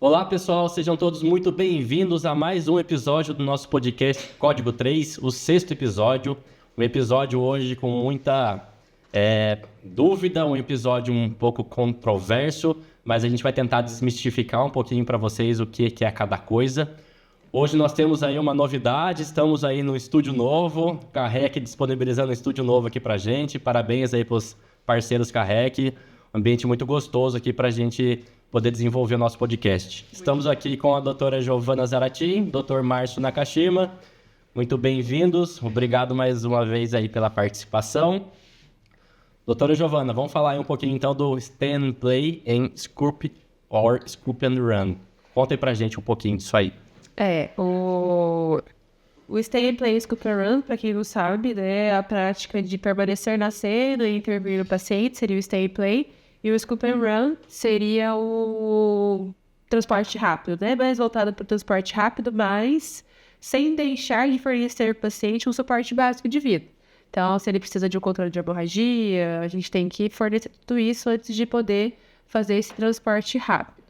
Olá pessoal, sejam todos muito bem-vindos a mais um episódio do nosso podcast Código 3, o sexto episódio. Um episódio hoje com muita dúvida, um episódio um pouco controverso, mas a gente vai tentar desmistificar um pouquinho para vocês o que é cada coisa. Hoje nós temos aí uma novidade, estamos aí no estúdio novo, Carrec disponibilizando um estúdio novo aqui pra gente. Parabéns aí pros parceiros Carrec, ambiente muito gostoso aqui pra gente poder desenvolver o nosso podcast. Estamos aqui com a doutora Giovana Zarati, doutor Márcio Nakashima. Muito bem-vindos, obrigado mais uma vez aí pela participação. Doutora Giovana, vamos falar aí um pouquinho então do Stand and Play em Scoop and Run. Conta aí pra gente um pouquinho disso aí. O Stay and Play Scoop and Run, para quem não sabe, né, é a prática de permanecer na cena e intervir no paciente, seria o Stay and Play. E o Scoop and Run seria o transporte rápido, né? Mais voltado para o transporte rápido, mas sem deixar de fornecer ao paciente um suporte básico de vida. Então, se ele precisa de um controle de hemorragia, a gente tem que fornecer tudo isso antes de poder fazer esse transporte rápido.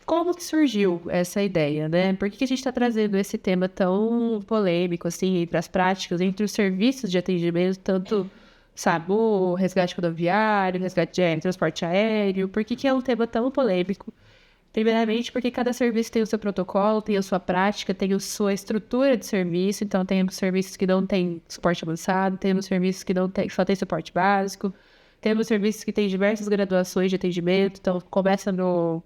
Como que surgiu essa ideia, né? Por que a gente está trazendo esse tema tão polêmico, assim, entre as práticas, entre os serviços de atendimento, tanto, sabe, o resgate rodoviário, resgate de transporte aéreo? Por que é um tema tão polêmico? Primeiramente, porque cada serviço tem o seu protocolo, tem a sua prática, tem a sua estrutura de serviço. Então, tem serviços que não têm suporte avançado, temos serviços que só tem suporte básico, temos serviços que têm diversas graduações de atendimento. Então, começa no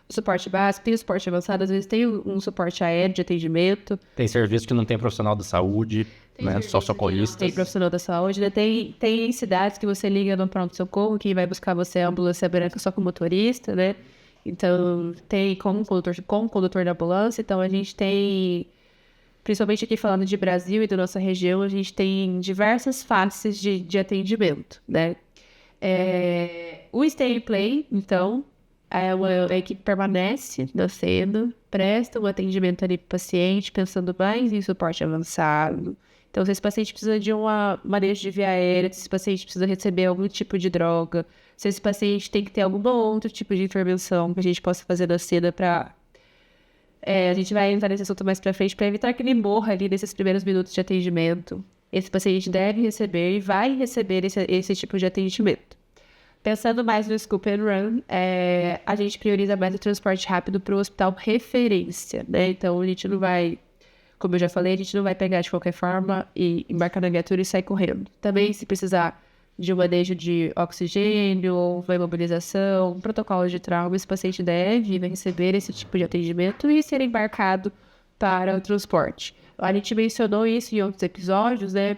suporte básico, tem o suporte avançado, às vezes tem um suporte aéreo de atendimento. Tem serviço que não tem profissional da saúde, né? Só socorristas. Tem profissional da saúde, né? Tem cidades que você liga no pronto-socorro, que vai buscar você a ambulância branca só com motorista, né? Então, tem com o condutor da ambulância. Então, a gente tem, principalmente aqui falando de Brasil e da nossa região, a gente tem diversas faces de atendimento, né? O Stay and Play, então, é uma equipe que permanece na cena, presta um atendimento ali para o paciente, pensando mais em suporte avançado. Então, se esse paciente precisa de uma manejo de via aérea, se esse paciente precisa receber algum tipo de droga, se esse paciente tem que ter algum outro tipo de intervenção que a gente possa fazer na cena para... a gente vai entrar nesse assunto mais para frente para evitar que ele morra ali nesses primeiros minutos de atendimento. Esse paciente deve receber e vai receber esse tipo de atendimento. Pensando mais no Scoop and Run, a gente prioriza mais o transporte rápido para o hospital referência, né? Então, a gente não vai, como eu já falei, a gente não vai pegar de qualquer forma e embarcar na viatura e sair correndo. Também, se precisar de um manejo de oxigênio ou uma imobilização, um protocolo de trauma, esse paciente deve receber esse tipo de atendimento e ser embarcado para o transporte. A gente mencionou isso em outros episódios, né?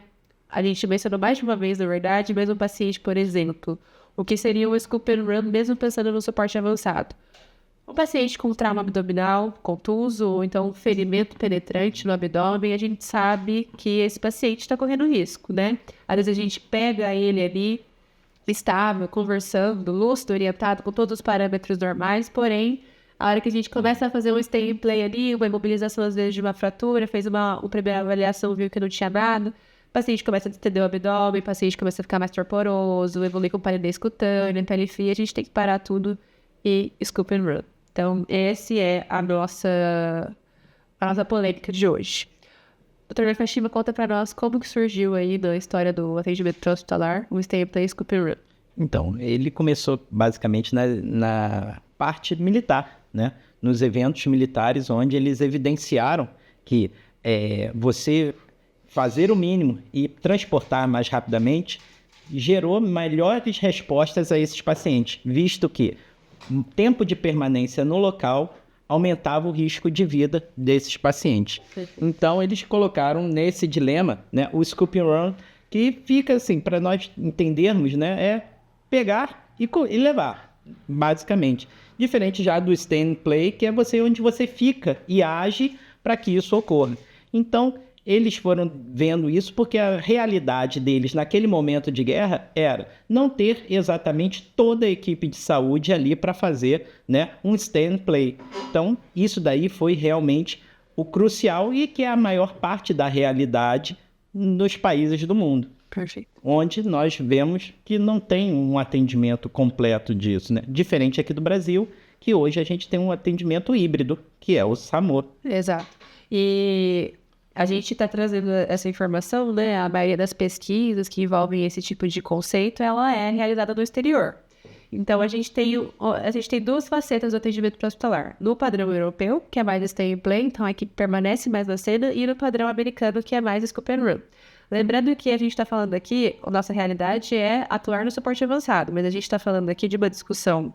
A gente mencionou mais de uma vez, na verdade, mas um paciente, por exemplo, o que seria o Scoop and Run, mesmo pensando no suporte avançado. Um paciente com trauma abdominal, contuso, ou então ferimento penetrante no abdômen, a gente sabe que esse paciente está correndo risco, né? Às vezes a gente pega ele ali, estável, conversando, lúcido, orientado, com todos os parâmetros normais, porém, a hora que a gente começa a fazer um stay and play ali, uma imobilização às vezes de uma fratura, fez uma primeira avaliação, viu que não tinha nada, o paciente começa a distender o abdômen, o paciente começa a ficar mais torporoso, evoluir com palidez cutânea, pele fria, a gente tem que parar tudo e scoop and run. Então, essa é a nossa polêmica de hoje. Dr. Nakashima, conta para nós como que surgiu aí na história do atendimento pré-hospitalar, o Stay and Play Scoop and Run. Então, ele começou basicamente na parte militar, né? Nos eventos militares, onde eles evidenciaram que você fazer o mínimo e transportar mais rapidamente gerou melhores respostas a esses pacientes, visto que o tempo de permanência no local aumentava o risco de vida desses pacientes. Então, eles colocaram nesse dilema, né, o Scoop and Run, que fica assim, para nós entendermos, né, é pegar e levar, basicamente. Diferente já do Stand and Play, que é onde você fica e age para que isso ocorra. Então, eles foram vendo isso porque a realidade deles naquele momento de guerra era não ter exatamente toda a equipe de saúde ali para fazer, né, um stand and play. Então, isso daí foi realmente o crucial e que é a maior parte da realidade nos países do mundo. Perfeito. onde nós vemos que não tem um atendimento completo disso, né? Diferente aqui do Brasil, que hoje a gente tem um atendimento híbrido, que é o SAMU. Exato. E a gente está trazendo essa informação, né? A maioria das pesquisas que envolvem esse tipo de conceito, ela é realizada no exterior. Então, a gente tem duas facetas do atendimento pré-hospitalar. No padrão europeu, que é mais stay and play, então aqui permanece mais na cena, e no padrão americano, que é mais scoop and run. Lembrando que a gente está falando aqui, a nossa realidade é atuar no suporte avançado, mas a gente está falando aqui de uma discussão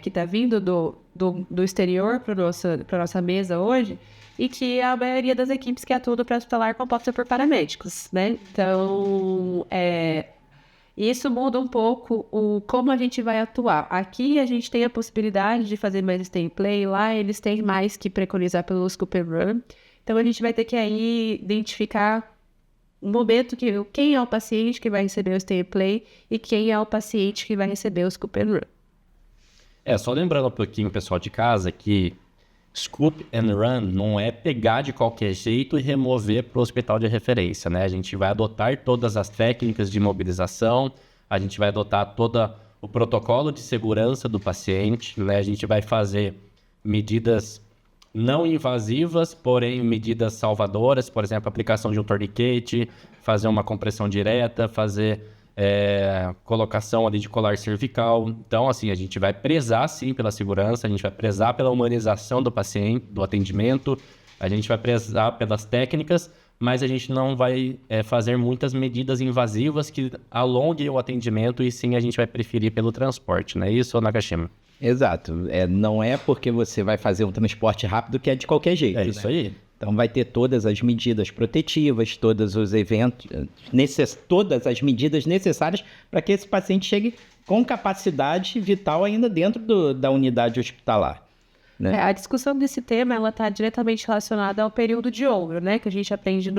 que está vindo do exterior para a nossa mesa hoje, e que a maioria das equipes que atuam no pré-hospitalar composta por paramédicos, né? Então, isso muda um pouco como a gente vai atuar. Aqui a gente tem a possibilidade de fazer mais stay and play, lá eles têm mais que preconizar pelo scoop and run. Então, a gente vai ter que aí identificar um momento quem é o paciente que vai receber o stay and play e quem é o paciente que vai receber o scoop and run. Só lembrando um pouquinho, pessoal de casa, que scoop and run não é pegar de qualquer jeito e remover para o hospital de referência, né? A gente vai adotar todas as técnicas de mobilização, a gente vai adotar todo o protocolo de segurança do paciente, né? A gente vai fazer medidas não invasivas, porém medidas salvadoras, por exemplo, aplicação de um torniquete, fazer uma compressão direta, fazer colocação ali de colar cervical. Então, assim, a gente vai prezar, sim, pela segurança, a gente vai prezar pela humanização do paciente, do atendimento, a gente vai prezar pelas técnicas, mas a gente não vai fazer muitas medidas invasivas que alonguem o atendimento, e sim a gente vai preferir pelo transporte, não é isso, Nakashima? Exato. Não é porque você vai fazer um transporte rápido que é de qualquer jeito. É isso aí. Então vai ter todas as medidas protetivas, todos os eventos, todas as medidas necessárias para que esse paciente chegue com capacidade vital ainda dentro da unidade hospitalar, né? A discussão desse tema, ela está diretamente relacionada ao período de ouro, né? Que a gente aprende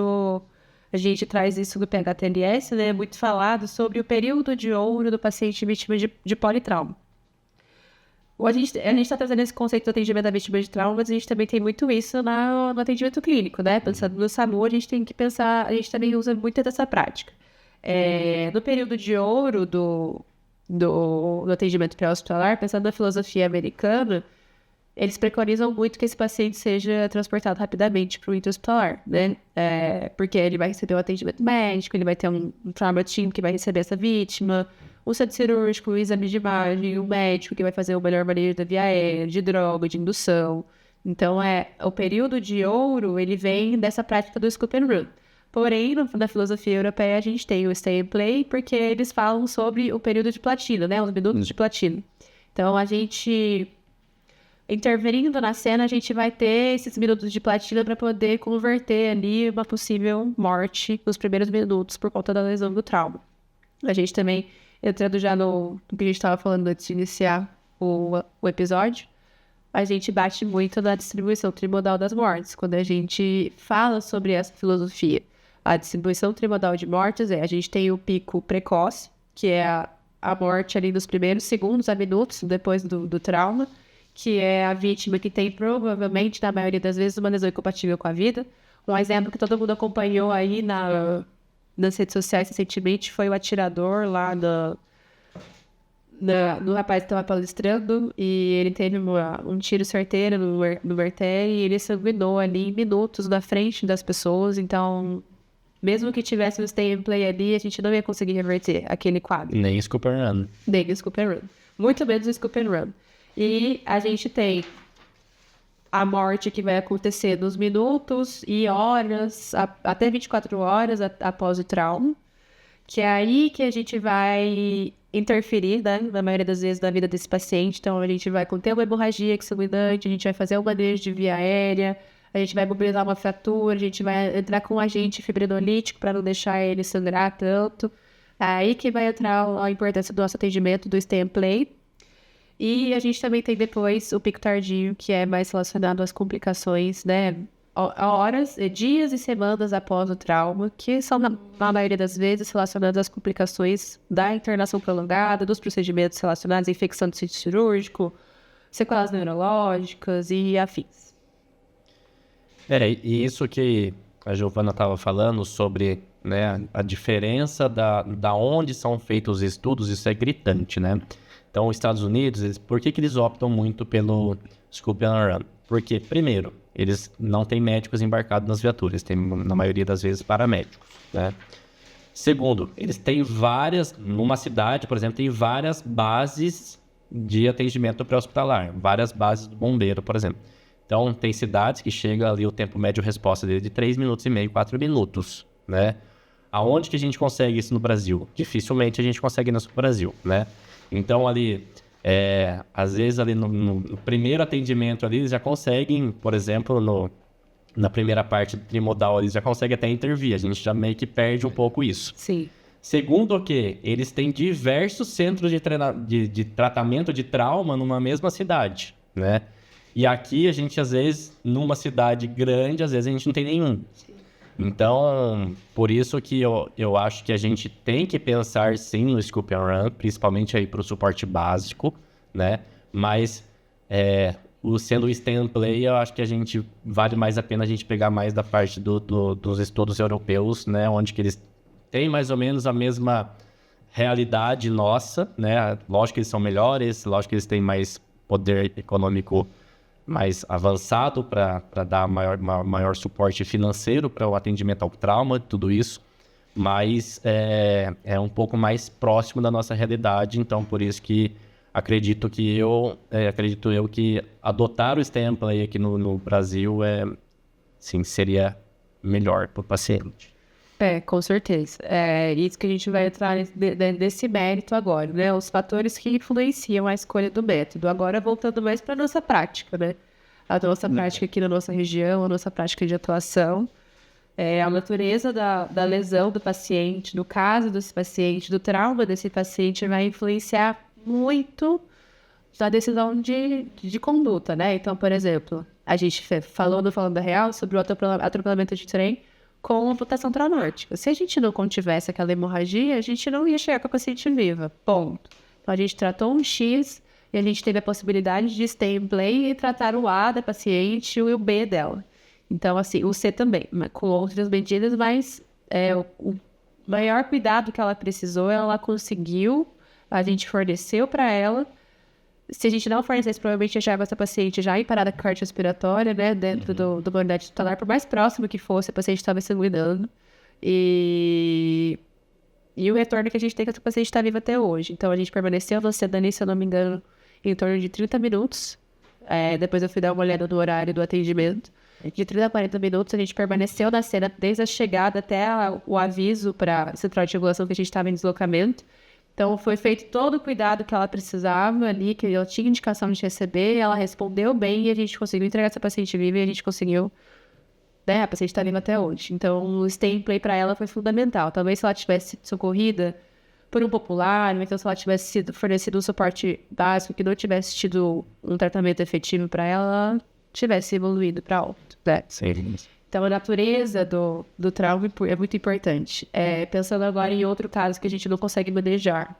a gente traz isso do PHTLS, né? Muito falado sobre o período de ouro do paciente vítima de politrauma. A gente está trazendo esse conceito do atendimento da vítima de trauma, mas a gente também tem muito isso no atendimento clínico, né? Pensando no SAMU, a gente tem que pensar, a gente também usa muito dessa prática. No período de ouro do atendimento pré-hospitalar, pensando na filosofia americana, eles preconizam muito que esse paciente seja transportado rapidamente para o intra-hospitalar, né? Porque ele vai receber o atendimento médico, ele vai ter um trauma team que vai receber essa vítima, o centro cirúrgico, o exame de imagem, o médico que vai fazer o melhor manejo da via aérea, de droga, de indução. Então, o período de ouro, ele vem dessa prática do scoop and run. Porém, na filosofia europeia, a gente tem o stay and play, porque eles falam sobre o período de platina, né? Os minutos de platina. Então, a gente, interferindo na cena, a gente vai ter esses minutos de platina para poder converter ali uma possível morte nos primeiros minutos por conta da lesão do trauma. A gente também, entrando já no que a gente estava falando antes de iniciar o episódio, a gente bate muito na distribuição trimodal das mortes. Quando a gente fala sobre essa filosofia, a distribuição trimodal de mortes a gente tem o pico precoce, que é a morte ali nos primeiros segundos a minutos depois do trauma, que é a vítima que tem provavelmente, na maioria das vezes, uma lesão incompatível com a vida. Um exemplo que todo mundo acompanhou aí nas redes sociais recentemente foi o atirador lá no rapaz que estava palestrando, e ele teve um tiro certeiro no artério e ele sanguinou ali em minutos na frente das pessoas. Então, mesmo que tivesse um stay and play ali, a gente não ia conseguir reverter aquele quadro. Nem scoop and run. Nem scoop and run. Muito menos o scoop and run. E a gente tem a morte que vai acontecer nos minutos e horas, até 24 horas após o trauma, que é aí que a gente vai interferir, né, na maioria das vezes, na vida desse paciente. Então, a gente vai conter uma hemorragia exsanguinante, a gente vai fazer um manejo de via aérea, a gente vai mobilizar uma fratura, a gente vai entrar com um agente fibrinolítico para não deixar ele sangrar tanto. É aí que vai entrar a importância do nosso atendimento do stay and play. E a gente também tem depois o pico tardio, que é mais relacionado às complicações, né? Horas, dias e semanas após o trauma, que são, na maioria das vezes, relacionadas às complicações da internação prolongada, dos procedimentos relacionados à infecção do sítio cirúrgico, sequelas neurológicas e afins. E isso que a Giovana estava falando sobre, né, a diferença da onde são feitos os estudos, isso é gritante, né? Então, os Estados Unidos, por que eles optam muito pelo Scoop and Run? Porque, primeiro, eles não têm médicos embarcados nas viaturas, tem, na maioria das vezes, paramédicos, né? Segundo, eles têm numa cidade, por exemplo, tem várias bases de atendimento pré-hospitalar, várias bases do bombeiro, por exemplo. Então, tem cidades que chega ali o tempo médio de resposta dele de 3 minutos e meio, 4 minutos, né? Aonde que a gente consegue isso no Brasil? Dificilmente a gente consegue isso no Brasil, né? Então, ali, às vezes, ali no primeiro atendimento ali, eles já conseguem, por exemplo, na primeira parte do trimodal, eles já conseguem até intervir. A gente já meio que perde um pouco isso. Sim. Segundo o que? Eles têm diversos centros de tratamento de trauma numa mesma cidade, né? E aqui, a gente, às vezes, numa cidade grande, às vezes a gente não tem nenhum. Então, por isso que eu acho que a gente tem que pensar, sim, no Scoop and Run, principalmente aí para o suporte básico, né? Mas, sendo o Stand and Play, eu acho que vale mais a pena a gente pegar mais da parte dos estudos europeus, né? Onde que eles têm mais ou menos a mesma realidade nossa, né? Lógico que eles são melhores, lógico que eles têm mais poder econômico mais avançado para dar maior suporte financeiro para o atendimento ao trauma, tudo isso, mas é um pouco mais próximo da nossa realidade, então por isso que acredito eu que adotar o Stand and Play aqui no Brasil sim, seria melhor para o paciente. Com certeza. É isso que a gente vai entrar nesse mérito agora, né? Os fatores que influenciam a escolha do método. Agora, voltando mais para a nossa prática, né? A nossa prática aqui na nossa região, a nossa prática de atuação. A natureza da lesão do paciente, do caso desse paciente, do trauma desse paciente vai influenciar muito na decisão de conduta, né? Então, por exemplo, a gente falando da real sobre o atropelamento de trem com amputação traumática. Se a gente não contivesse aquela hemorragia, a gente não ia chegar com a paciente viva. Ponto. Então, a gente tratou um X e a gente teve a possibilidade de stay in play e tratar o A da paciente e o B dela. Então, assim, o C também, com outras medidas, mas o maior cuidado que ela precisou, ela conseguiu, a gente forneceu para ela. Se a gente não fornecesse, provavelmente achava essa paciente já em parada cardiorrespiratória, né, dentro da unidade hospitalar, por mais próximo que fosse, a paciente estava sanguinando. E o retorno que a gente tem é que essa paciente está viva até hoje. Então, a gente permaneceu no Sedani, se eu não me engano, em torno de 30 minutos. Depois eu fui dar uma olhada no horário do atendimento. De 30 a 40 minutos, a gente permaneceu na cena desde a chegada até o aviso para a central de regulação que a gente estava em deslocamento. Então, foi feito todo o cuidado que ela precisava ali, que ela tinha indicação de receber, ela respondeu bem e a gente conseguiu entregar essa paciente viva e a gente conseguiu, né, a paciente está viva até hoje. Então, o stay in play para ela foi fundamental. Talvez se ela tivesse sido socorrida por um popular, ou então se ela tivesse sido fornecido um suporte básico, que não tivesse tido um tratamento efetivo para ela tivesse evoluído para alto, né? Sim. Então, a natureza do trauma é muito importante. Pensando agora em outro caso que a gente não consegue manejar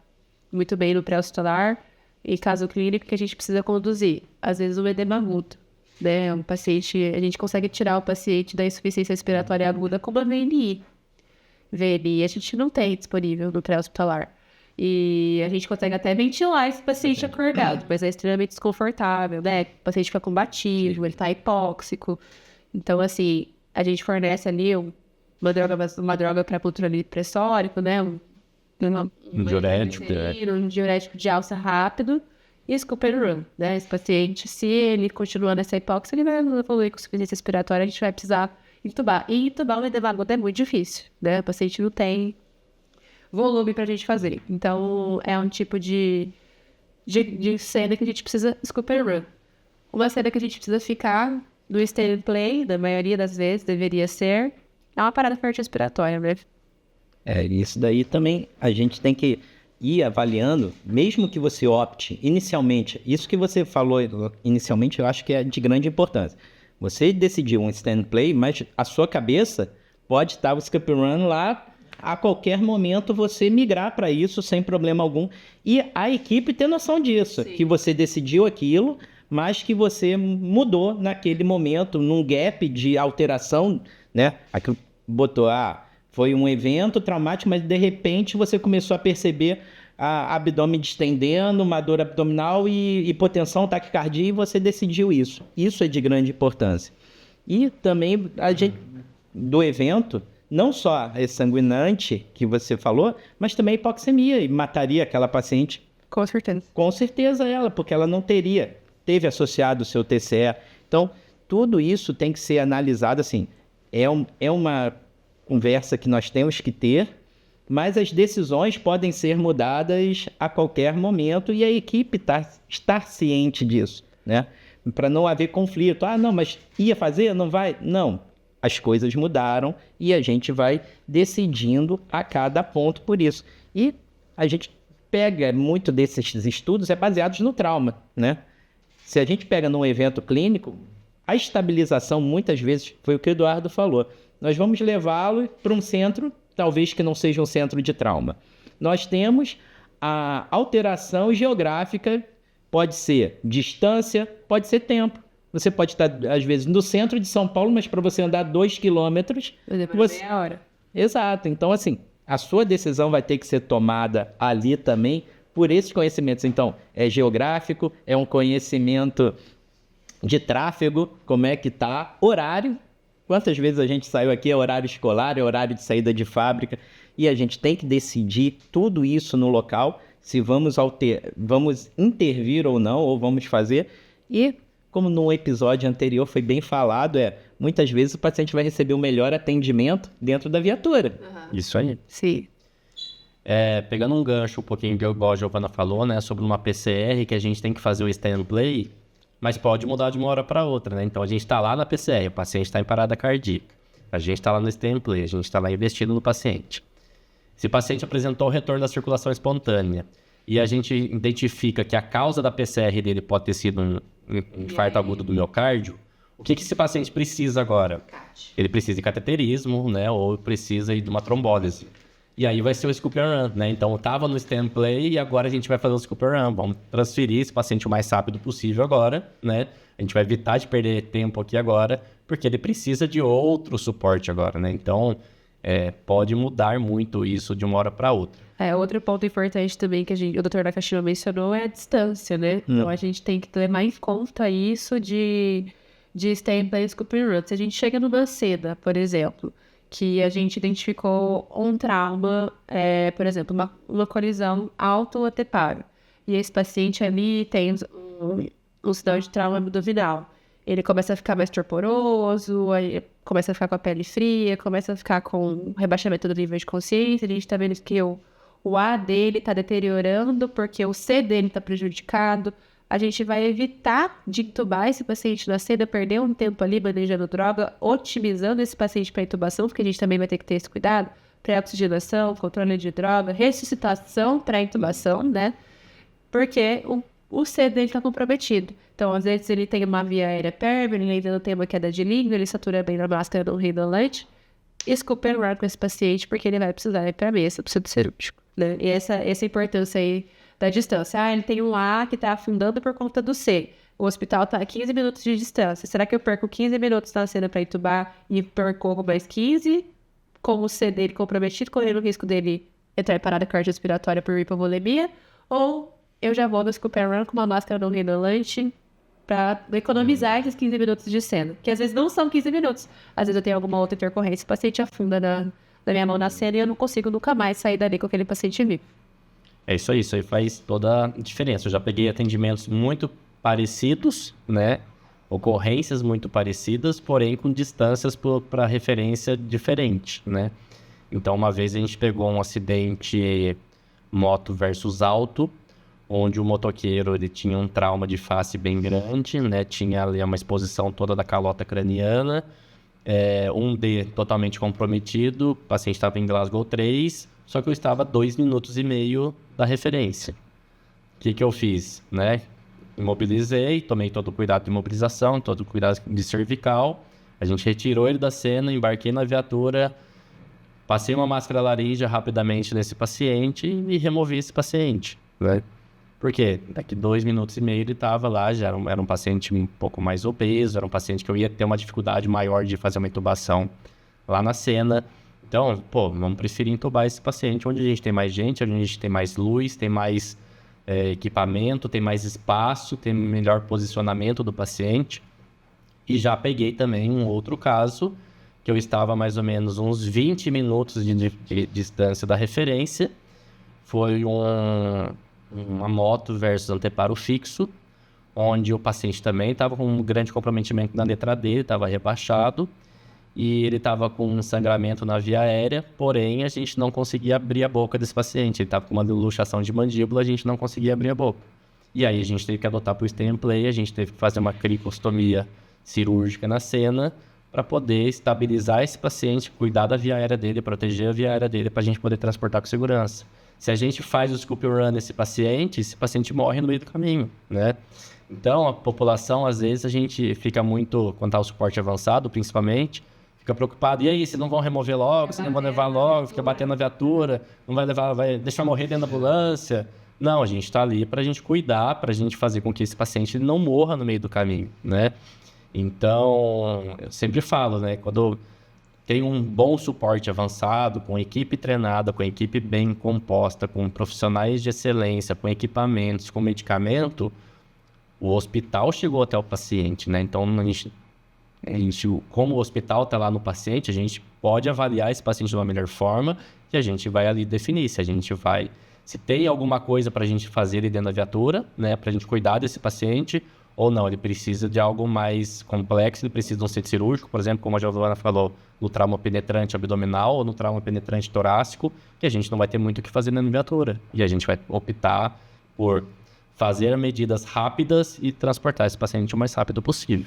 muito bem no pré-hospitalar e caso clínico que a gente precisa conduzir. Às vezes, um edema agudo, né? Um paciente, a gente consegue tirar o paciente da insuficiência respiratória aguda com uma VNI. VNI a gente não tem disponível no pré-hospitalar. E a gente consegue até ventilar esse paciente acordado, mas é extremamente desconfortável, né? O paciente fica combativo, ele tá hipóxico. Então, assim, a gente fornece ali uma droga para controle pressórico, né? Um diurético de alça rápido e scoop and run, né? Esse paciente, se ele continuar nessa hipóxia, ele vai evoluir com insuficiência respiratória, a gente vai precisar entubar. E entubar um edema agudo é muito difícil, né? O paciente não tem volume pra gente fazer. Então, é um tipo de cena que a gente precisa scoop and run. Uma cena que a gente precisa ficar do stay and play, da maioria das vezes, deveria ser, é uma parada cardiorrespiratória, né? Isso daí também a gente tem que ir avaliando, mesmo que você opte inicialmente, isso que você falou inicialmente eu acho que é de grande importância. Você decidiu um stand and play, mas a sua cabeça pode estar o skip run lá, a qualquer momento você migrar para isso sem problema algum. E a equipe ter noção disso, que você decidiu aquilo, mas que você mudou naquele momento, num gap de alteração né? Aquilo botou, foi um evento traumático, mas de repente você começou a perceber abdômen distendendo, uma dor abdominal e hipotensão, taquicardia, e você decidiu isso. Isso é de grande importância. E também a gente, do evento, não só esse sanguinante que você falou, mas também hipoxemia, e mataria aquela paciente. Com certeza. Com certeza ela, porque ela não teve associado o seu TCE. Então, tudo isso tem que ser analisado, assim, é uma conversa que nós temos que ter, mas as decisões podem ser mudadas a qualquer momento e a equipe estar ciente disso, né? Para não haver conflito. Não, mas ia fazer? Não vai? Não. As coisas mudaram e a gente vai decidindo a cada ponto por isso. E a gente pega muito desses estudos baseados no trauma, né? Se a gente pega num evento clínico, a estabilização muitas vezes, foi o que o Eduardo falou, nós vamos levá-lo para um centro, talvez que não seja um centro de trauma. Nós temos a alteração geográfica, pode ser distância, pode ser tempo. Você pode estar, às vezes, no centro de São Paulo, mas para você andar 2 quilômetros... Meia hora. Exato. Então, assim, a sua decisão vai ter que ser tomada ali também por esses conhecimentos. Então, é geográfico, é um conhecimento de tráfego, como é que está, horário. Quantas vezes a gente saiu aqui, é horário escolar, é horário de saída de fábrica, e a gente tem que decidir tudo isso no local, se vamos intervir ou não, ou vamos fazer. E, como no episódio anterior foi bem falado, muitas vezes o paciente vai receber o melhor atendimento dentro da viatura. Isso aí. Sim. Pegando um gancho um pouquinho, igual a Giovana falou, né, sobre uma PCR que a gente tem que fazer o stand play, mas pode mudar de uma hora para outra, né? Então a gente está lá na PCR, o paciente está em parada cardíaca, a gente está lá no stand play, a gente está lá investindo no paciente. Se o paciente apresentou o retorno da circulação espontânea e a gente identifica que a causa da PCR dele pode ter sido um infarto agudo do miocárdio, o que esse paciente precisa agora? Ele precisa de cateterismo, né? Ou precisa de uma trombólise. E aí vai ser o scoop and run, né? Então, estava no stand play e agora a gente vai fazer o scoop and run. Vamos transferir esse paciente o mais rápido possível agora, né? A gente vai evitar de perder tempo aqui agora, porque ele precisa de outro suporte agora, né? Então, pode mudar muito isso de uma hora para outra. Outro ponto importante também que o Dr. Nakashima mencionou é a distância, né? Então, a gente tem que levar em conta isso de stand play e scoop and run. Se a gente chega numa cena, por exemplo, que a gente identificou um trauma, por exemplo, uma colisão auto-atepária. E esse paciente ali tem um sinal de trauma abdominal. Ele começa a ficar mais torporoso, aí começa a ficar com a pele fria, começa a ficar com rebaixamento do nível de consciência. A gente está vendo que o A dele está deteriorando porque o C dele está prejudicado. A gente vai evitar de intubar esse paciente na cena, perder um tempo ali manejando droga, otimizando esse paciente para intubação, porque a gente também vai ter que ter esse cuidado, pré-oxigenação, controle de droga, ressuscitação para intubação, né? Porque o C dele está comprometido. Então, às vezes, ele tem uma via aérea pérvia, ele ainda não tem uma queda de líquido, ele satura bem na máscara do redolante. Scoop and run com esse paciente, porque ele vai precisar ir para a mesa, para o centro cirúrgico, né? E essa importância aí da distância. Ele tem um A que está afundando por conta do C. O hospital está a 15 minutos de distância. Será que eu perco 15 minutos na cena para intubar e percorro mais 15 com o C dele comprometido, correndo o risco dele entrar em parada cardiorrespiratória por hipovolemia? Ou eu já vou no scoop and run com uma máscara não redolante para economizar esses 15 minutos de cena? Que às vezes não são 15 minutos. Às vezes eu tenho alguma outra intercorrência. O paciente afunda na minha mão na cena e eu não consigo nunca mais sair dali com aquele paciente vivo. Isso aí faz toda a diferença. Eu já peguei atendimentos muito parecidos, né? Ocorrências muito parecidas, porém com distâncias para referência diferente, né? Então, uma vez a gente pegou um acidente moto versus auto, onde o motoqueiro ele tinha um trauma de face bem grande, né? Tinha ali uma exposição toda da calota craniana, um D totalmente comprometido, o paciente estava em Glasgow 3, só que eu estava a 2,5 minutos da referência. O que eu fiz, né? Imobilizei, tomei todo o cuidado de imobilização, todo o cuidado de cervical. A gente retirou ele da cena, embarquei na viatura, passei uma máscara laríngea rapidamente nesse paciente e removi esse paciente, né? Por quê? Daqui 2,5 minutos ele estava lá, já era um paciente um pouco mais obeso, era um paciente que eu ia ter uma dificuldade maior de fazer uma intubação lá na cena. Então, vamos preferir entubar esse paciente onde a gente tem mais gente, onde a gente tem mais luz, tem mais equipamento, tem mais espaço, tem melhor posicionamento do paciente. E já peguei também um outro caso, que eu estava mais ou menos uns 20 minutos de distância da referência. Foi uma moto versus anteparo fixo, onde o paciente também estava com um grande comprometimento na letra D, estava rebaixado, e ele estava com um sangramento na via aérea, porém a gente não conseguia abrir a boca desse paciente. Ele estava com uma luxação de mandíbula, a gente não conseguia abrir a boca. E aí a gente teve que adotar para o stay and play, a gente teve que fazer uma cricostomia cirúrgica na cena para poder estabilizar esse paciente, cuidar da via aérea dele, proteger a via aérea dele para a gente poder transportar com segurança. Se a gente faz o scoop run nesse paciente, esse paciente morre no meio do caminho, né? Então, a população, às vezes, a gente fica muito, quando está o suporte avançado, principalmente, fica preocupado. E aí, se não vão remover logo, se não vão levar logo, fica batendo na viatura, não vai levar, vai deixar morrer dentro da ambulância. Não, a gente está ali para a gente cuidar, para a gente fazer com que esse paciente não morra no meio do caminho, né? Então, eu sempre falo, né? Quando tem um bom suporte avançado, com equipe treinada, com equipe bem composta, com profissionais de excelência, com equipamentos, com medicamento, o hospital chegou até o paciente, né? Então, a gente, como o hospital está lá no paciente, a gente pode avaliar esse paciente de uma melhor forma e a gente vai ali definir se tem alguma coisa para a gente fazer ali dentro da viatura, né? Para a gente cuidar desse paciente, ou não, ele precisa de algo mais complexo, ele precisa de um centro cirúrgico, por exemplo, como a Giovana falou, no trauma penetrante abdominal ou no trauma penetrante torácico, que a gente não vai ter muito o que fazer na viatura. E a gente vai optar por fazer medidas rápidas e transportar esse paciente o mais rápido possível.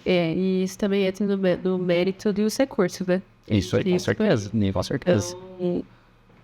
E isso também entra no mérito dos recursos, né? Isso aí, com certeza. Com certeza. Então,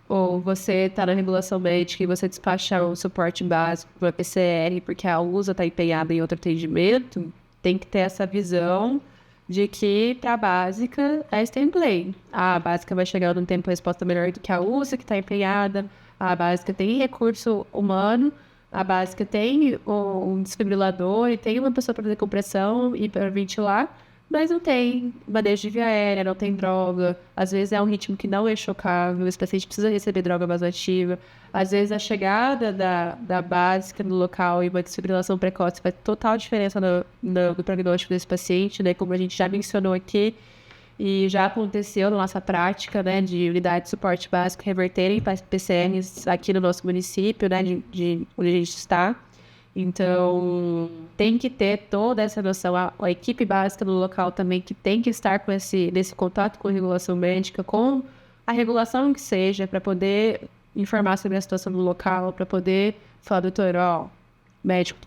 ou você está na regulação médica e você despachar um suporte básico para PCR porque a USA está empenhada em outro atendimento, tem que ter essa visão de que para a básica é stay and play. A básica vai chegar num tempo de resposta melhor do que a USA, que está empenhada. A básica tem recurso humano. A básica tem um desfibrilador e tem uma pessoa para fazer compressão e para ventilar. Mas não tem manejo de via aérea, não tem droga. Às vezes é um ritmo que não é chocável, esse paciente precisa receber droga vasoativa. Às vezes a chegada da básica no local e uma desfibrilação precoce faz total diferença no prognóstico desse paciente, né? Como a gente já mencionou aqui, e já aconteceu na nossa prática, né, de unidade de suporte básico reverterem para PCRs aqui no nosso município, né, de onde a gente está. Então, tem que ter toda essa noção, a equipe básica do local também, que tem que estar com nesse contato com a regulação médica, com a regulação que seja, para poder informar sobre a situação do local, para poder falar, doutor, médico,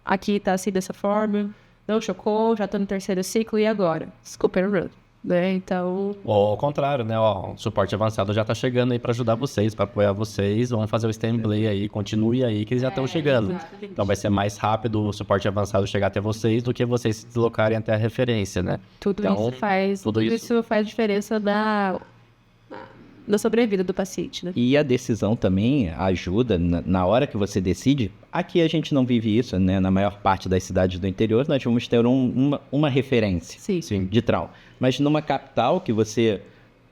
aqui tá assim dessa forma, não chocou, já tô no 3º ciclo, e agora? Scoop and run. Né? Então... Ou ao contrário, né? O suporte avançado já tá chegando aí para ajudar vocês, para apoiar vocês. Vamos fazer o stay and play aí, continue aí, que eles já estão chegando. Exatamente. Então vai ser mais rápido o suporte avançado chegar até vocês do que vocês se deslocarem até a referência, né? Tudo Então, isso faz diferença na sobrevida do paciente, né? E a decisão também ajuda na hora que você decide. Aqui a gente não vive isso, né? Na maior parte das cidades do interior, nós vamos ter uma referência de trauma. Mas numa capital que você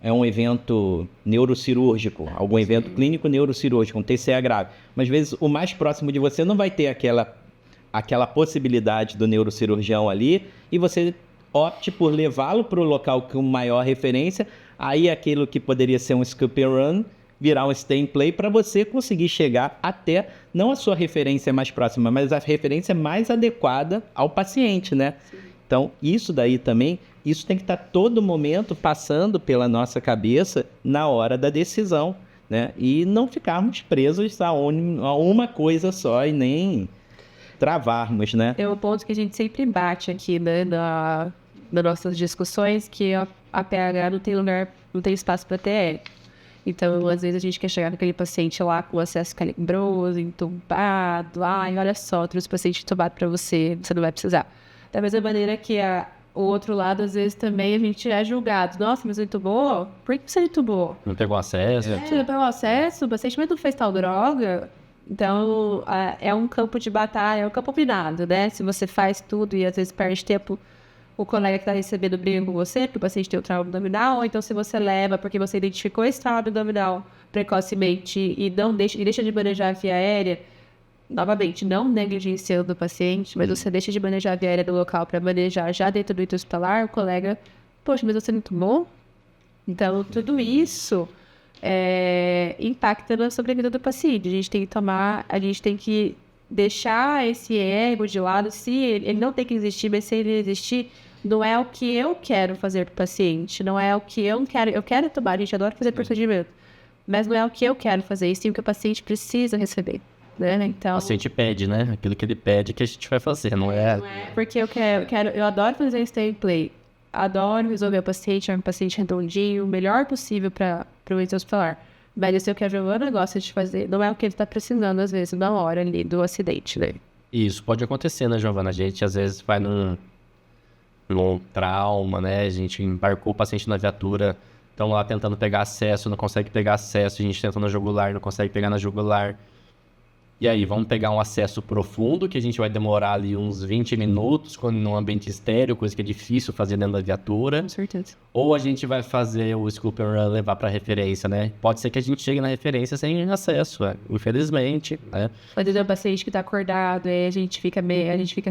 é um evento neurocirúrgico, algum evento clínico neurocirúrgico, um TCA grave, mas às vezes o mais próximo de você não vai ter aquela possibilidade do neurocirurgião ali, e você opte por levá-lo para o local com maior referência, aí aquilo que poderia ser um scoop and run virar um stay and play para você conseguir chegar até, não a sua referência mais próxima, mas a referência mais adequada ao paciente, né? Sim. Então, isso daí também, isso tem que estar todo momento passando pela nossa cabeça na hora da decisão, né? E não ficarmos presos a uma coisa só e nem travarmos, né? É um ponto que a gente sempre bate aqui, né, nas nossas discussões, que a PH não tem lugar, não tem espaço para TR. Então, às vezes a gente quer chegar naquele paciente lá com acesso calibroso, entubado, olha só, trouxe o paciente entubado para você não vai precisar. Da mesma maneira que o outro lado, às vezes também a gente é julgado. Nossa, mas entubou? Por que você entubou? Não pegou acesso? Não pegou acesso, o paciente não fez tal droga. Então, é um campo de batalha, é um campo minado, né? Se você faz tudo e às vezes perde tempo o colega que está recebendo briga com você, porque o paciente tem o trauma abdominal, ou então se você leva porque você identificou esse trauma abdominal precocemente e deixa de manejar a via aérea, novamente, não negligenciando o paciente, mas você deixa de manejar a via aérea do local para manejar já dentro do intra-hospitalar, o colega, poxa, mas você não tomou? Então, tudo isso impacta na sobrevida do paciente. A gente tem que deixar esse ego de lado, se ele não tem que existir, mas se ele existir, não é o que eu quero fazer para o paciente, não é o que eu quero tomar, a gente adora fazer procedimento, mas não é o que eu quero fazer, e sim o que o paciente precisa receber, né? Então, O paciente pede, né? Aquilo que ele pede que a gente vai fazer, não é? porque eu adoro fazer stay play, adoro resolver o paciente, é um paciente redondinho, o melhor possível para o intra-hospitalar. Mas isso é o que a Giovana gosta de fazer, não é o que ele está precisando, às vezes, na hora ali do acidente, né? Isso pode acontecer, né, Giovana? A gente às vezes vai num trauma, né? A gente embarcou o paciente na viatura, estão lá tentando pegar acesso, não consegue pegar acesso, a gente tenta na jugular, não consegue pegar na jugular. E aí, vamos pegar um acesso profundo, que a gente vai demorar ali uns 20 minutos, quando num ambiente estéreo, coisa que é difícil fazer dentro da viatura. Com certeza. Ou a gente vai fazer o Scoop and Run levar para referência, né? Pode ser que a gente chegue na referência sem acesso, infelizmente, né? Pode ter um paciente que está acordado, aí a gente fica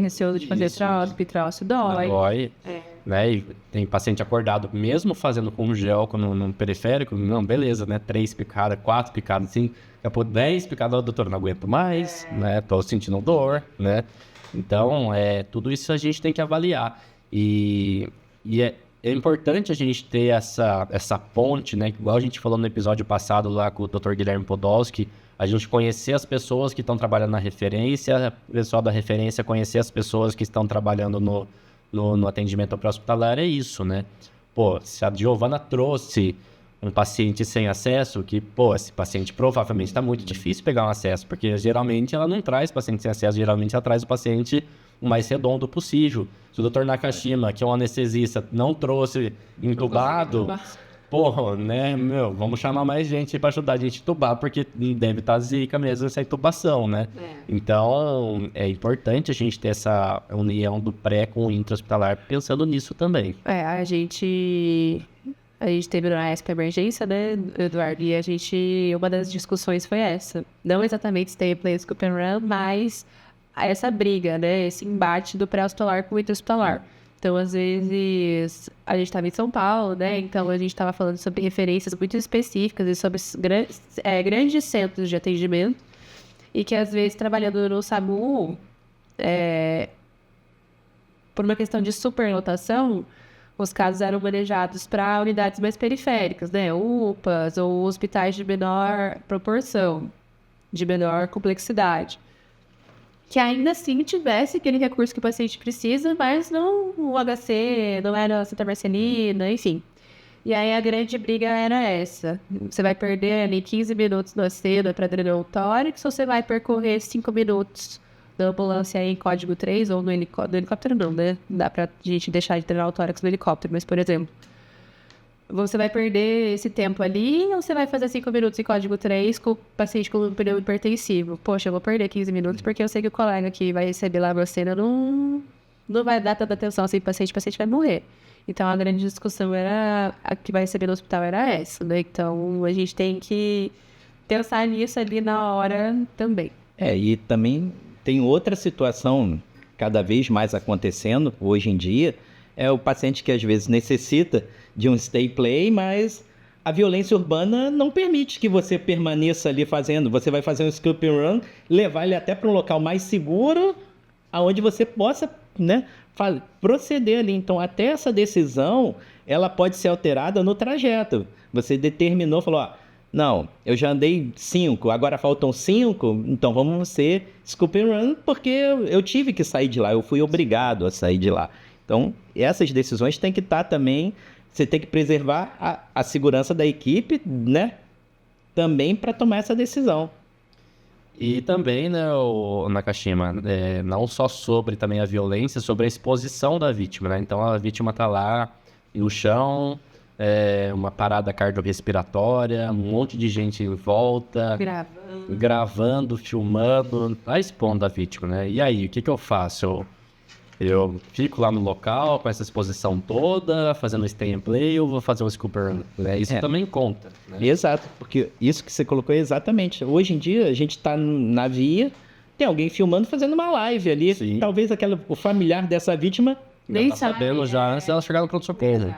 receoso de fazer troço, dói. Dói, né? E tem paciente acordado, mesmo fazendo com gel no periférico, não, beleza, né? 3 picadas, 4 picadas, 5, depois 10 picadas, doutor, não aguento mais, né? Tô sentindo dor, né? Então, tudo isso a gente tem que avaliar. E é importante a gente ter essa ponte, né? Igual a gente falou no episódio passado lá com o Dr. Guilherme Podolski, a gente conhecer as pessoas que estão trabalhando na referência, o pessoal da referência conhecer as pessoas que estão trabalhando no atendimento pré-hospitalar, é isso, né? Pô, se a Giovana trouxe um paciente sem acesso, que, pô, esse paciente provavelmente está muito difícil pegar um acesso, porque geralmente ela não traz paciente sem acesso, geralmente ela traz o paciente o mais redondo possível. Se o Dr. Nakashima, que é um anestesista, não trouxe entubado, porra, né, vamos chamar mais gente para ajudar a gente a entubar, porque deve estar zica mesmo essa intubação, né? Então, é importante a gente ter essa união do pré com o intra-hospitalar, pensando nisso também. A gente teve na ESP emergência, né, Eduardo? E uma das discussões foi essa. Não exatamente stay play, scoop and run, mas essa briga, né? Esse embate do pré-hospitalar com o intra-hospitalar. Então, às vezes, a gente estava em São Paulo, né? Então, a gente estava falando sobre referências muito específicas e sobre grandes centros de atendimento. E que, às vezes, trabalhando no SAMU, por uma questão de superlotação, os casos eram manejados para unidades mais periféricas, né? UPAs ou hospitais de menor proporção, de menor complexidade. Que ainda assim tivesse aquele recurso que o paciente precisa, mas não o HC, não era a Santa Marcelina, enfim. E aí a grande briga era essa. Você vai perder ali 15 minutos na cena para drenar o tórax, ou você vai percorrer 5 minutos da ambulância aí em código 3, ou no helicóptero não, né? Não dá pra gente deixar de drenar o tórax no helicóptero, mas, por exemplo, você vai perder esse tempo ali, ou você vai fazer 5 minutos em código 3 com o paciente com um pneu hipertensivo? Poxa, eu vou perder 15 minutos porque eu sei que o colega que vai receber lá a cena não vai dar tanta atenção assim pro paciente, o paciente vai morrer. Então, a grande discussão a que vai receber no hospital era essa, né? Então, a gente tem que pensar nisso ali na hora também. E também tem outra situação cada vez mais acontecendo hoje em dia, é o paciente que às vezes necessita de um stay play, mas a violência urbana não permite que você permaneça ali fazendo. Você vai fazer um scoop and run, levar ele até para um local mais seguro, aonde você possa, né, proceder ali. Então, até essa decisão, ela pode ser alterada no trajeto. Você determinou, falou, não, eu já andei 5, agora faltam 5, então vamos ser scoop and run, porque eu tive que sair de lá, eu fui obrigado a sair de lá. Então, essas decisões têm que estar também, você tem que preservar a segurança da equipe, né, também para tomar essa decisão. E também, né, o Nakashima, não só sobre também a violência, sobre a exposição da vítima, né? Então, a vítima está lá no chão, uma parada cardiorrespiratória, um monte de gente em volta, gravando, filmando, tá expondo a vítima, né? E aí, o que eu faço? Eu fico lá no local com essa exposição toda, fazendo stay and play, ou vou fazer um scoop and run, né? Isso também conta, né? Exato, porque isso que você colocou é exatamente. Hoje em dia, a gente tá na via, tem alguém filmando, fazendo uma live ali. Sim. Talvez o familiar dessa vítima Nem Tá sabe. sabendo já antes dela chegar no pronto-socorro.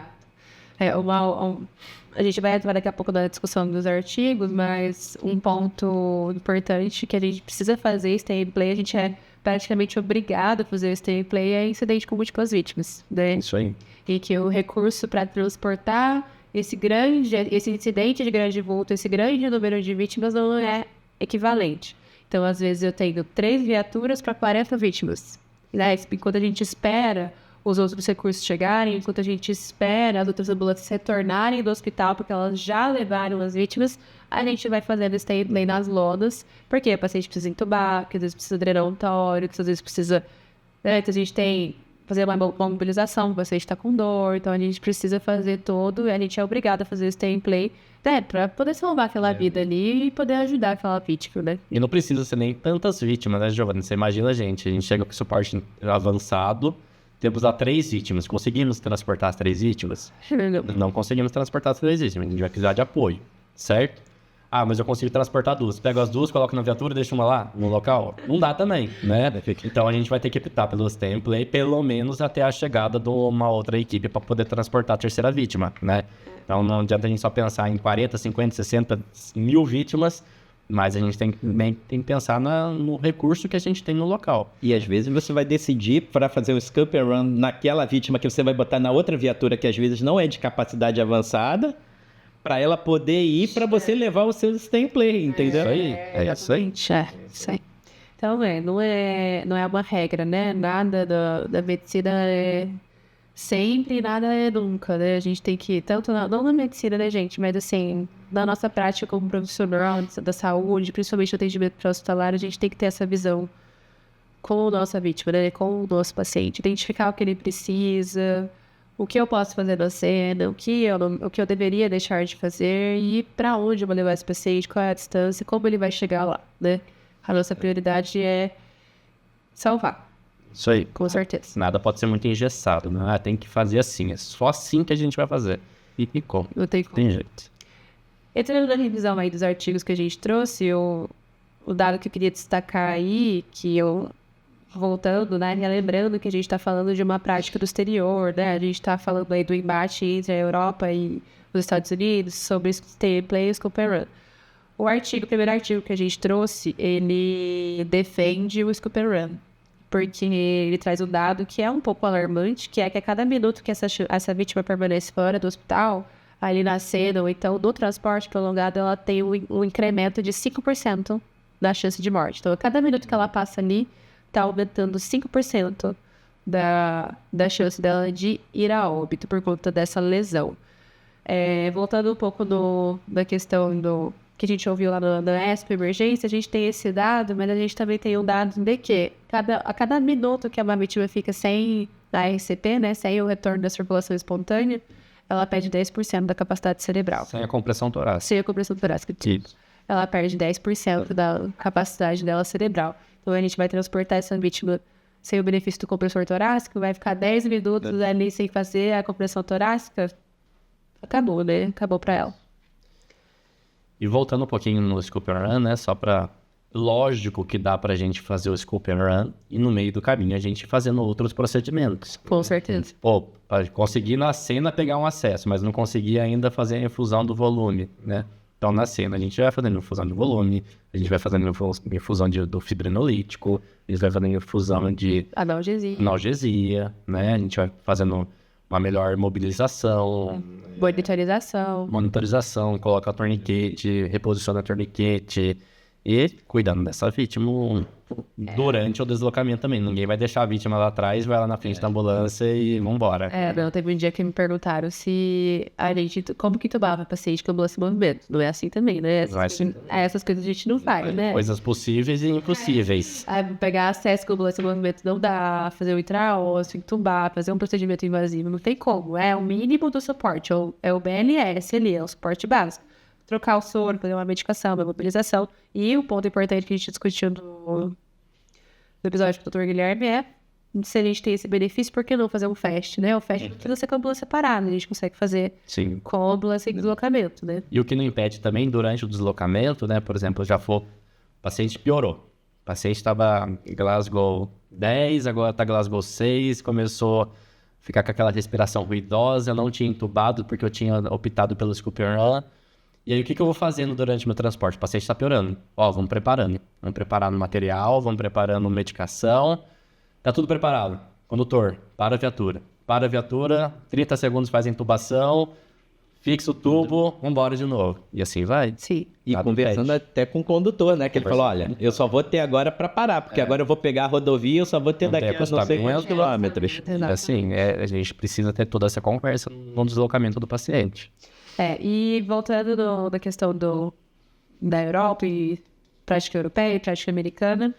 A gente vai entrar daqui a pouco na discussão dos artigos, mas um ponto importante que a gente precisa fazer stay and play, a gente é praticamente obrigado a fazer stay and play, é incidente com múltiplas vítimas, né? Isso aí. E que o recurso para transportar esse incidente de grande vulto, esse grande número de vítimas não é equivalente. Então, às vezes, eu tenho 3 viaturas para 40 vítimas. Né? Enquanto a gente espera os outros recursos chegarem, enquanto a gente espera as outras ambulâncias retornarem do hospital, porque elas já levaram as vítimas, a gente vai fazendo stay and play nas lonas, porque o paciente precisa entubar, porque às vezes precisa drenar um tórax, às vezes precisa... Né? Então, a gente tem fazer uma mobilização, o paciente está com dor, então a gente precisa fazer todo, e a gente é obrigado a fazer stay and play, né? Para poder salvar aquela vida ali e poder ajudar aquela vítima, né? E não precisa ser nem tantas vítimas, né, Giovanni? Você imagina a gente chega com suporte avançado, temos lá 3 vítimas. Conseguimos transportar as 3 vítimas? Não conseguimos transportar as 3 vítimas. A gente vai precisar de apoio, certo? Ah, mas eu consigo transportar 2. Pego as 2, coloco na viatura e deixo uma lá, no local? Não dá também, né? Então a gente vai ter que optar pelos stay and play, pelo menos até a chegada de uma outra equipe para poder transportar a terceira vítima, né? Então não adianta a gente só pensar em 40, 50, 60 mil vítimas, mas a gente tem que pensar no recurso que a gente tem no local. E às vezes você vai decidir para fazer o scoop and run naquela vítima que você vai botar na outra viatura que às vezes não é de capacidade avançada, para ela poder ir para você levar o seu stay and play, entendeu? Isso aí, é isso aí. Isso aí. Então, não é uma regra, né? Nada da medicina é sempre, nada é nunca, né? A gente tem que, tanto não na medicina, né, gente? Mas assim, na nossa prática como profissional da saúde, principalmente no atendimento pré-hospitalar, a gente tem que ter essa visão com a nossa vítima, né? Com o nosso paciente. Identificar o que ele precisa, o que eu posso fazer na cena, o que eu deveria deixar de fazer e para onde eu vou levar esse paciente, qual é a distância, como ele vai chegar lá, né? A nossa prioridade é salvar, Isso aí. com certeza. Nada pode ser muito engessado, né? Ah, tem que fazer assim, é só assim que a gente vai fazer. E como? Não tem como. Tem jeito. Entrando na revisão aí dos artigos que a gente trouxe, o dado que eu queria destacar aí, que eu, voltando, né, lembrando que a gente está falando de uma prática do exterior, né, a gente está falando aí do embate entre a Europa e os Estados Unidos sobre stay and play e scoop and run. O primeiro artigo que a gente trouxe, ele defende o scoop and run, porque ele traz um dado que é um pouco alarmante, que é que a cada minuto que essa vítima permanece fora do hospital, ali na cena, ou então do transporte prolongado, ela tem um incremento de 5% da chance de morte. Então, a cada minuto que ela passa ali, está aumentando 5% da chance dela de ir a óbito por conta dessa lesão. Voltando um pouco da questão que a gente ouviu lá na ESP Emergência, a gente tem esse dado, mas a gente também tem um dado de que a cada minuto que uma vítima fica sem a RCP, né, sem o retorno da circulação espontânea, ela perde 10% da capacidade cerebral. Sem a compressão torácica. Sem a compressão torácica. Isso. Ela perde 10% da capacidade dela cerebral. Então, a gente vai transportar essa vítima sem o benefício do compressor torácico, vai ficar 10 minutos ali sem fazer a compressão torácica, acabou, né? Acabou pra ela. E voltando um pouquinho no scoop and run, né? Só pra... Lógico que dá pra gente fazer o scoop and run e no meio do caminho a gente fazendo outros procedimentos. Com certeza. Pô, pra conseguir na cena pegar um acesso, mas não conseguir ainda fazer a infusão do volume, né? Então, na cena, a gente vai fazendo infusão de volume, a gente vai fazendo infusão do fibrinolítico, a gente vai fazendo infusão de analgesia, né? A gente vai fazendo uma melhor mobilização, monitorização, coloca torniquete, reposiciona torniquete e cuidando dessa vítima durante o deslocamento também. Ninguém vai deixar a vítima lá atrás, vai lá na frente da ambulância e vambora. Teve um dia que me perguntaram se a gente, como que entubava paciente com ambulância em movimento. Não é assim também, né? Essas coisas a gente não faz, né? Coisas possíveis e impossíveis. Pegar acesso com ambulância em movimento não dá, fazer o intraósseo, entubar, fazer um procedimento invasivo, não tem como. É o mínimo do suporte, é o BLS ali, é o suporte básico. Trocar o soro, fazer uma medicação, uma mobilização. E o ponto importante que a gente discutiu no episódio com o Dr. Guilherme é se a gente tem esse benefício, por que não fazer um FAST, né? O FAST não precisa ser com a ambulância parada, a gente consegue fazer Sim. com a ambulância em deslocamento, né? E o que não impede também, durante o deslocamento, né? Por exemplo, o paciente piorou. O paciente estava em Glasgow 10, agora está Glasgow 6, começou a ficar com aquela respiração ruidosa, eu não tinha entubado porque eu tinha optado pelo Scoop and Run. E aí, o que eu vou fazendo durante o meu transporte? O paciente está piorando. Vamos preparando. Vamos preparando material, vamos preparando medicação. Tá tudo preparado. Condutor, para a viatura. Para a viatura, 30 segundos faz a intubação, fixa o tubo, vambora de novo. E assim vai. Sim. E conversando até com o condutor, né? Que ele falou, olha, eu só vou ter agora para parar, porque agora eu vou pegar a rodovia, eu só vou ter daqui a não sei quantos quilômetros. Assim, a gente precisa ter toda essa conversa no deslocamento do paciente. E voltando da questão da Europa e prática europeia e prática americana,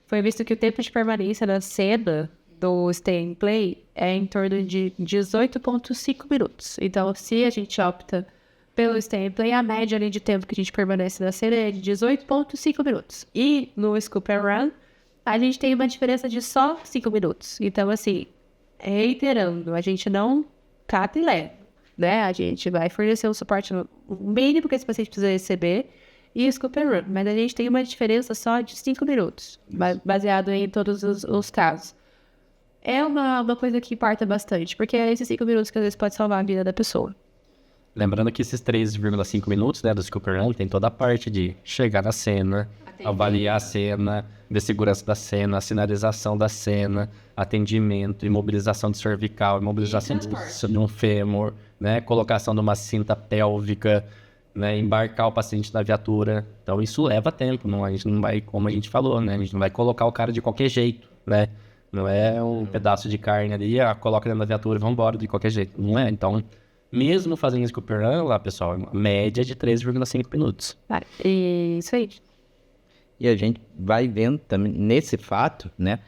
foi visto que o tempo de permanência na cena do Stay and Play é em torno de 18,5 minutos. Então, se a gente opta pelo Stay and Play, a média ali de tempo que a gente permanece na cena é de 18,5 minutos. E no Scoop and Run, a gente tem uma diferença de só 5 minutos. Então, assim, reiterando, a gente não cata e leva, né? A gente vai fornecer um suporte mínimo que esse paciente precisa receber e o Scoop and Run. Mas a gente tem uma diferença só de 5 minutos, baseado em todos os casos. É uma coisa que importa bastante, porque é esses 5 minutos que às vezes pode salvar a vida da pessoa. Lembrando que esses 3,5 minutos, né, do Scoop and Run, tem toda a parte de chegar na cena, avaliar a cena, ver segurança da cena, sinalização da cena, atendimento, imobilização de cervical, imobilização de um fêmur, né, colocação de uma cinta pélvica, né, embarcar o paciente na viatura. Então isso leva tempo, a gente não vai, como a gente falou, né, a gente não vai colocar o cara de qualquer jeito, né, não é um pedaço de carne ali, coloca dentro da viatura e vamos embora de qualquer jeito, não é? Então, mesmo fazendo Scoop and Run lá, pessoal, média de 3,5 minutos. E isso aí. E a gente vai vendo também, nesse fato, né,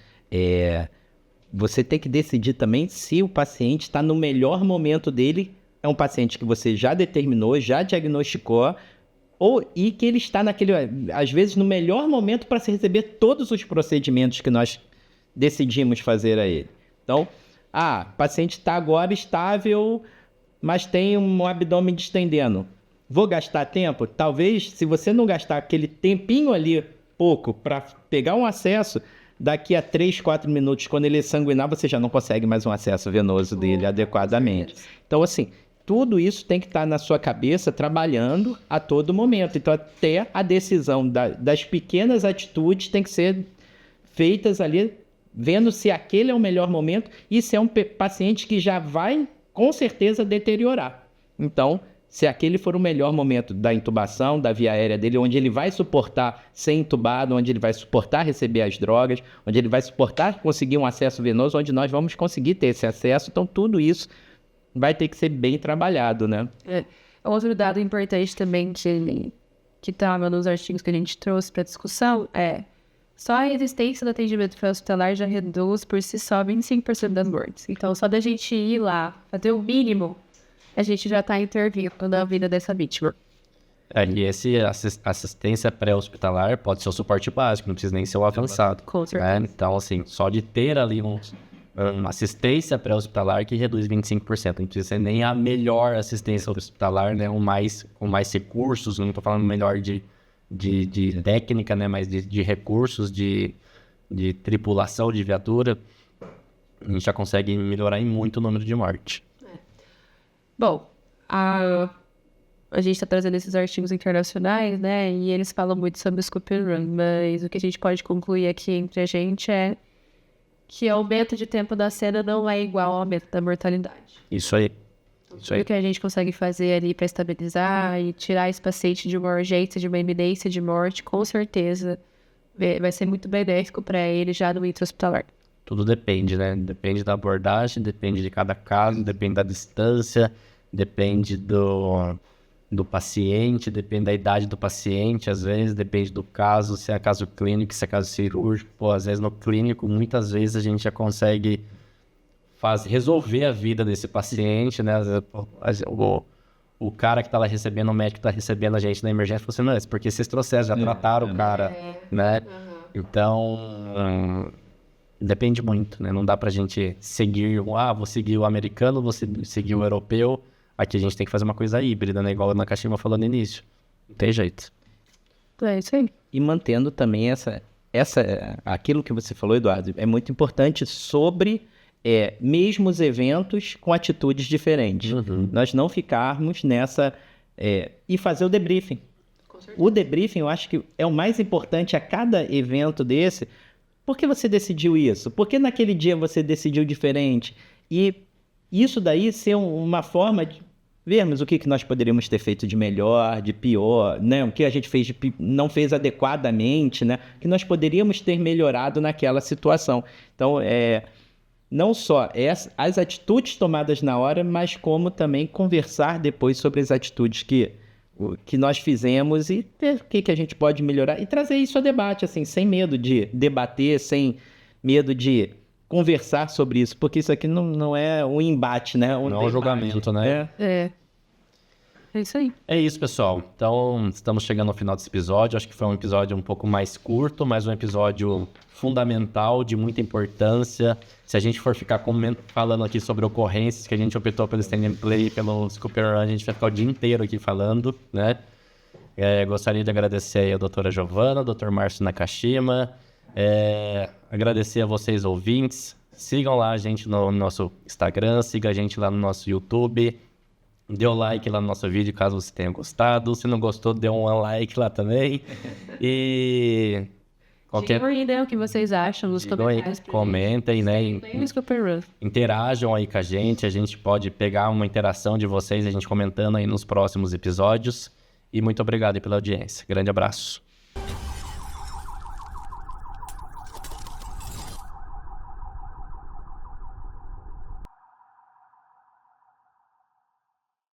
você tem que decidir também se o paciente está no melhor momento dele, é um paciente que você já determinou, já diagnosticou, e que ele está naquele, às vezes, no melhor momento para se receber todos os procedimentos que nós decidimos fazer a ele. Então, o paciente está agora estável, mas tem um abdômen distendendo. Vou gastar tempo? Talvez, se você não gastar aquele tempinho ali, pouco, para pegar um acesso, daqui a 3, 4 minutos, quando ele sanguinar, você já não consegue mais um acesso venoso dele adequadamente. Então, assim, tudo isso tem que estar na sua cabeça, trabalhando a todo momento. Então, até a decisão das pequenas atitudes tem que ser feitas ali, vendo se aquele é o melhor momento e se é um paciente que já vai, com certeza, deteriorar. Então, se aquele for o melhor momento da intubação, da via aérea dele, onde ele vai suportar ser intubado, onde ele vai suportar receber as drogas, onde ele vai suportar conseguir um acesso venoso, onde nós vamos conseguir ter esse acesso. Então, tudo isso vai ter que ser bem trabalhado, né? Outro dado importante também que estava nos artigos que a gente trouxe para discussão só a existência do atendimento pré-hospitalar já reduz por si só 25% das mortes. Então, só da gente ir lá, fazer o mínimo, a gente já está intervindo na vida dessa vítima. E assistência pré-hospitalar pode ser o suporte básico, não precisa nem ser o avançado. Com certeza. Então, assim, só de ter ali uma assistência pré-hospitalar que reduz 25%. Não precisa ser nem a melhor assistência hospitalar, né? Com mais recursos, não estou falando melhor de técnica, né? Mas de recursos, de tripulação de viatura, a gente já consegue melhorar em muito o número de morte. Bom, a gente está trazendo esses artigos internacionais, né? E eles falam muito sobre o Scoop and Run, mas o que a gente pode concluir aqui entre a gente é que o aumento de tempo da cena não é igual ao aumento da mortalidade. Isso aí. Tudo que a gente consegue fazer ali para estabilizar e tirar esse paciente de uma urgência, de uma iminência de morte, com certeza vai ser muito benéfico para ele já no intra-hospitalar. Tudo depende, né? Depende da abordagem, depende de cada caso, depende da distância, depende do paciente, depende da idade do paciente, às vezes depende do caso, se é caso clínico, se é caso cirúrgico. Às vezes no clínico, muitas vezes a gente já consegue resolver a vida desse paciente, né? O cara que tá lá recebendo, o médico que tá recebendo a gente na emergência, falou assim, não, é porque vocês trouxeram, já trataram o cara, né? Então, Depende muito, né? Não dá pra gente seguir, vou seguir o americano, vou seguir o europeu. Aqui a gente tem que fazer uma coisa híbrida, né? Igual a Nakashima falou no início. Não tem jeito. É isso aí. E mantendo também aquilo que você falou, Eduardo, é muito importante sobre mesmo os eventos com atitudes diferentes. Nós não ficarmos nessa... e fazer o debriefing. O debriefing eu acho que é o mais importante a cada evento desse. Por que você decidiu isso? Por que naquele dia você decidiu diferente? E isso daí ser uma forma de vermos o que nós poderíamos ter feito de melhor, de pior, né? O que a gente não fez adequadamente, né? O que nós poderíamos ter melhorado naquela situação. Então, não só as atitudes tomadas na hora, mas como também conversar depois sobre as atitudes que nós fizemos e ver o que a gente pode melhorar e trazer isso a debate, assim, sem medo de debater, sem medo de conversar sobre isso, porque isso aqui não é um embate, né? Não é um julgamento, né? É isso aí. É isso, pessoal. Então, estamos chegando ao final desse episódio. Acho que foi um episódio um pouco mais curto, mas um episódio fundamental, de muita importância. Se a gente for ficar falando aqui sobre ocorrências, que a gente optou pelo Stand and Play, pelo Scoop and Run, a gente vai ficar o dia inteiro aqui falando, né? Gostaria de agradecer aí a doutora Giovana, ao Dr. Márcio Nakashima, agradecer a vocês, ouvintes. Sigam lá a gente no nosso Instagram, siga a gente lá no nosso YouTube. Dê o like lá no nosso vídeo, caso você tenha gostado. Se não gostou, dê um like lá também. E... Digam aí, né, o que vocês acham nos comentários. Comentem, né? Interajam aí com a gente pode pegar uma interação de vocês, a gente comentando aí nos próximos episódios. E muito obrigado aí pela audiência. Grande abraço.